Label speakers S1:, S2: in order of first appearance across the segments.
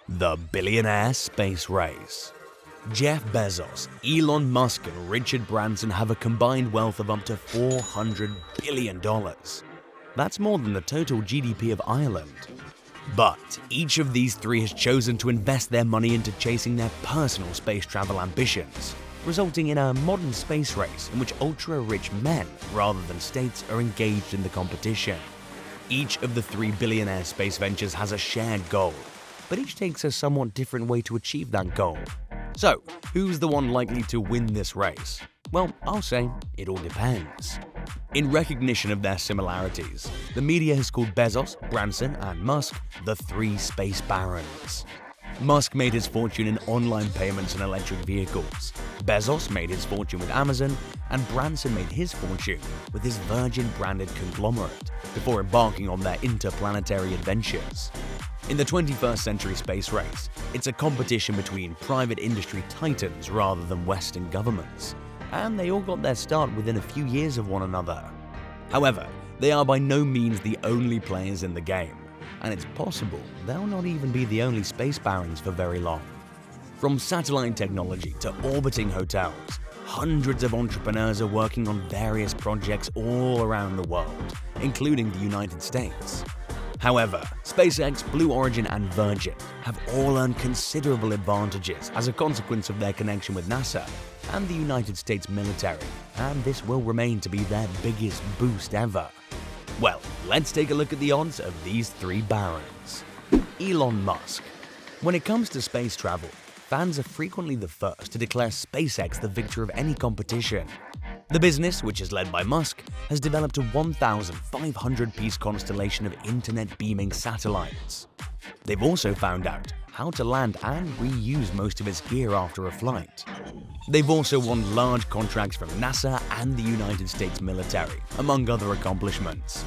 S1: The billionaire space race. Jeff Bezos, Elon Musk, and Richard Branson have a combined wealth of up to $400 billion. That's more than the total GDP of Ireland. But each of these three has chosen to invest their money into chasing their personal space travel ambitions, resulting in a modern space race in which ultra-rich men, rather than states, are engaged in the competition. Each of the three billionaire space ventures has a shared goal, but each takes a somewhat different way to achieve that goal. So, who's the one likely to win this race? Well, I'll say it all depends. In recognition of their similarities, the media has called Bezos, Branson, and Musk the three space barons. Musk made his fortune in online payments and electric vehicles. Bezos made his fortune with Amazon, and Branson made his fortune with his Virgin-branded conglomerate before embarking on their interplanetary adventures. In the 21st century space race, it's a competition between private industry titans rather than Western governments, and they all got their start within a few years of one another. However, they are by no means the only players in the game, and it's possible they'll not even be the only space barons for very long. From satellite technology to orbiting hotels, hundreds of entrepreneurs are working on various projects all around the world, including the United States. However, SpaceX, Blue Origin, and Virgin have all earned considerable advantages as a consequence of their connection with NASA and the United States military, and this will remain to be their biggest boost ever. Well, let's take a look at the odds of these three barons. Elon Musk. When it comes to space travel, fans are frequently the first to declare SpaceX the victor of any competition. The business, which is led by Musk, has developed a 1,500-piece constellation of internet-beaming satellites. They've also found out how to land and reuse most of its gear after a flight. They've also won large contracts from NASA and the United States military, among other accomplishments.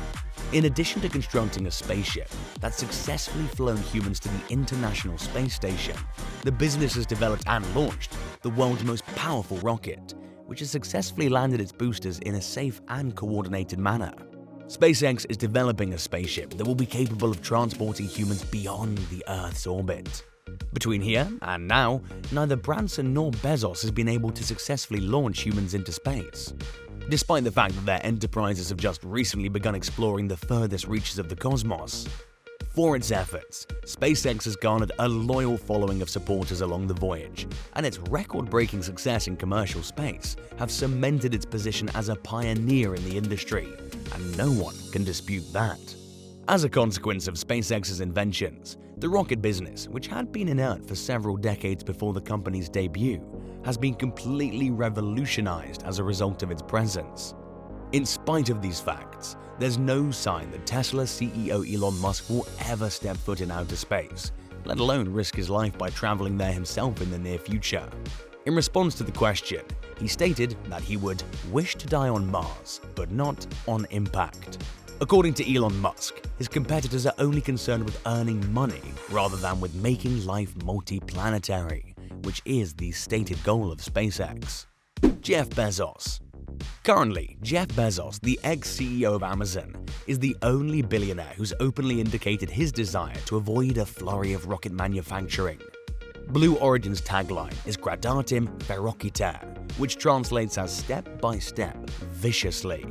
S1: In addition to constructing a spaceship that's successfully flown humans to the International Space Station, the business has developed and launched the world's most powerful rocket, which has successfully landed its boosters in a safe and coordinated manner. SpaceX is developing a spaceship that will be capable of transporting humans beyond the Earth's orbit. Between here and now, neither Branson nor Bezos has been able to successfully launch humans into space, despite the fact that their enterprises have just recently begun exploring the furthest reaches of the cosmos. For its efforts, SpaceX has garnered a loyal following of supporters along the voyage, and its record-breaking success in commercial space have cemented its position as a pioneer in the industry, and no one can dispute that. As a consequence of SpaceX's inventions, the rocket business, which had been inert for several decades before the company's debut, has been completely revolutionized as a result of its presence. In spite of these facts, there's no sign that Tesla CEO Elon Musk will ever step foot in outer space, let alone risk his life by traveling there himself in the near future. In response to the question, he stated that he would wish to die on Mars, but not on impact. According to Elon Musk, his competitors are only concerned with earning money rather than with making life multi-planetary, which is the stated goal of SpaceX. Jeff Bezos. Currently, Jeff Bezos, the ex-CEO of Amazon, is the only billionaire who's openly indicated his desire to avoid a flurry of rocket manufacturing. Blue Origin's tagline is Gradatim Ferociter, which translates as step by step, viciously.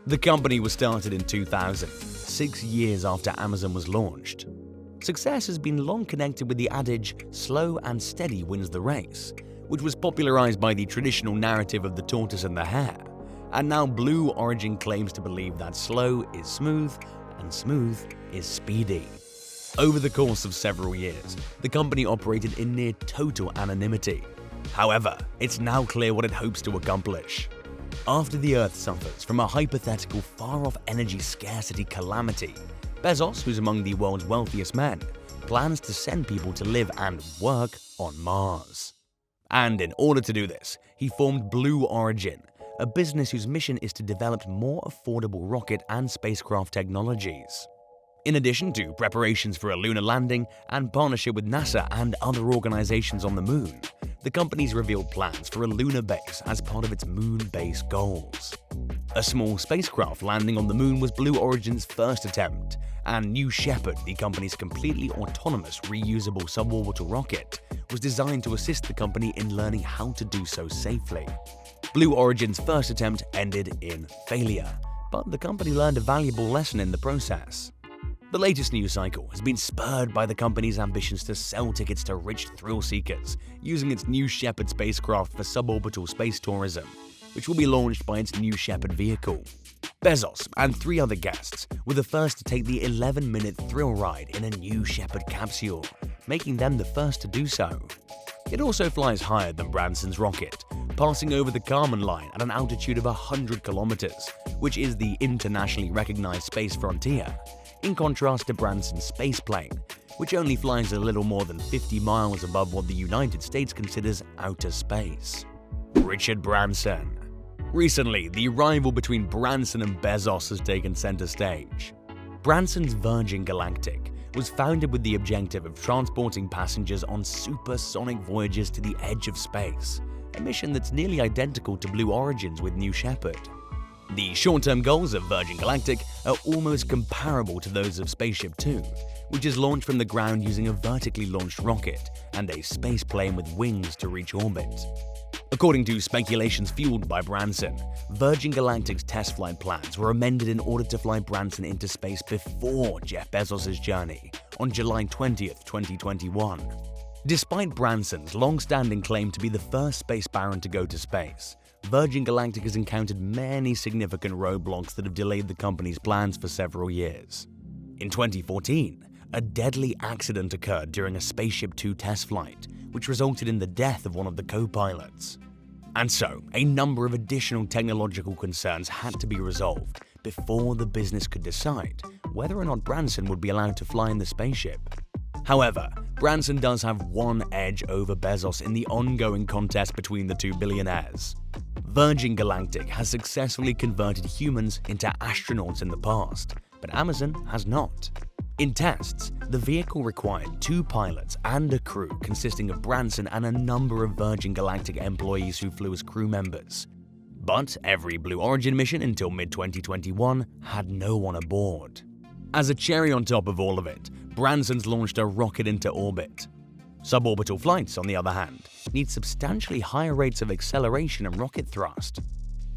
S1: The company was started in 2000, 6 years after Amazon was launched. Success has been long connected with the adage, slow and steady wins the race, which was popularized by the traditional narrative of the tortoise and the hare. And now Blue Origin claims to believe that slow is smooth and smooth is speedy. Over the course of several years, the company operated in near total anonymity. However, it's now clear what it hopes to accomplish. After the Earth suffers from a hypothetical far-off energy scarcity calamity, Bezos, who's among the world's wealthiest men, plans to send people to live and work on Mars. And in order to do this, he formed Blue Origin, a business whose mission is to develop more affordable rocket and spacecraft technologies. In addition to preparations for a lunar landing and partnership with NASA and other organizations on the moon, the company's revealed plans for a lunar base as part of its moon base goals. A small spacecraft landing on the moon was Blue Origin's first attempt, and New Shepard, the company's completely autonomous reusable suborbital rocket, was designed to assist the company in learning how to do so safely. Blue Origin's first attempt ended in failure, but the company learned a valuable lesson in the process. The latest news cycle has been spurred by the company's ambitions to sell tickets to rich thrill seekers using its New Shepard spacecraft for suborbital space tourism, which will be launched by its New Shepard vehicle. Bezos and 3 other guests were the first to take the 11-minute thrill ride in a New Shepard capsule, making them the first to do so. It also flies higher than Branson's rocket, passing over the Kármán line at an altitude of 100 kilometers, which is the internationally recognized space frontier, in contrast to Branson's spaceplane, which only flies a little more than 50 miles above what the United States considers outer space. Richard Branson. Recently, the rivalry between Branson and Bezos has taken center stage. Branson's Virgin Galactic was founded with the objective of transporting passengers on supersonic voyages to the edge of space, a mission that's nearly identical to Blue Origin's with New Shepard. The short-term goals of Virgin Galactic are almost comparable to those of Spaceship Two, which is launched from the ground using a vertically launched rocket and a spaceplane with wings to reach orbit. According to speculations fueled by Branson, Virgin Galactic's test flight plans were amended in order to fly Branson into space before Jeff Bezos' journey on July 20, 2021. Despite Branson's long-standing claim to be the first space baron to go to space, Virgin Galactic has encountered many significant roadblocks that have delayed the company's plans for several years. In 2014, a deadly accident occurred during a Spaceship Two test flight, which resulted in the death of one of the co-pilots. And so, a number of additional technological concerns had to be resolved before the business could decide whether or not Branson would be allowed to fly in the spaceship. However, Branson does have one edge over Bezos in the ongoing contest between the two billionaires. Virgin Galactic has successfully converted humans into astronauts in the past, but Amazon has not. In tests, the vehicle required 2 pilots and a crew consisting of Branson and a number of Virgin Galactic employees who flew as crew members. But every Blue Origin mission until mid-2021 had no one aboard. As a cherry on top of all of it, Branson's launched a rocket into orbit. Suborbital flights, on the other hand, need substantially higher rates of acceleration and rocket thrust.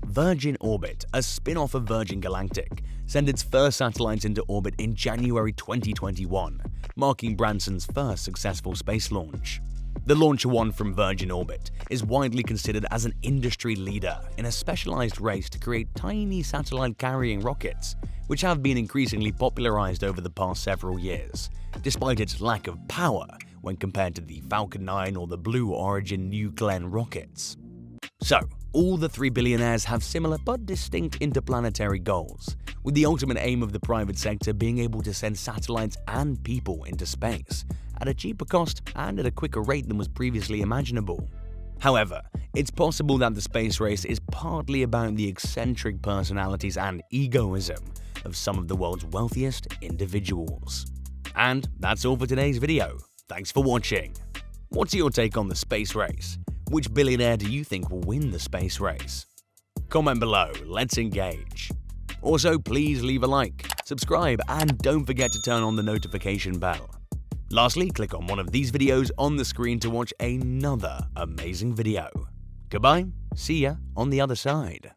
S1: Virgin Orbit, a spin-off of Virgin Galactic, sent its first satellites into orbit in January 2021, marking Branson's first successful space launch. The Launcher One from Virgin Orbit is widely considered as an industry leader in a specialized race to create tiny satellite-carrying rockets, which have been increasingly popularized over the past several years, despite its lack of power when compared to the Falcon 9 or the Blue Origin New Glenn rockets. So, all the 3 billionaires have similar but distinct interplanetary goals, with the ultimate aim of the private sector being able to send satellites and people into space at a cheaper cost and at a quicker rate than was previously imaginable. However, it's possible that the space race is partly about the eccentric personalities and egoism of some of the world's wealthiest individuals. And that's all for today's video. Thanks for watching. What's your take on the space race? Which billionaire do you think will win the space race? Comment below, let's engage. Also, please leave a like, subscribe, and don't forget to turn on the notification bell. Lastly, click on one of these videos on the screen to watch another amazing video. Goodbye, see ya on the other side.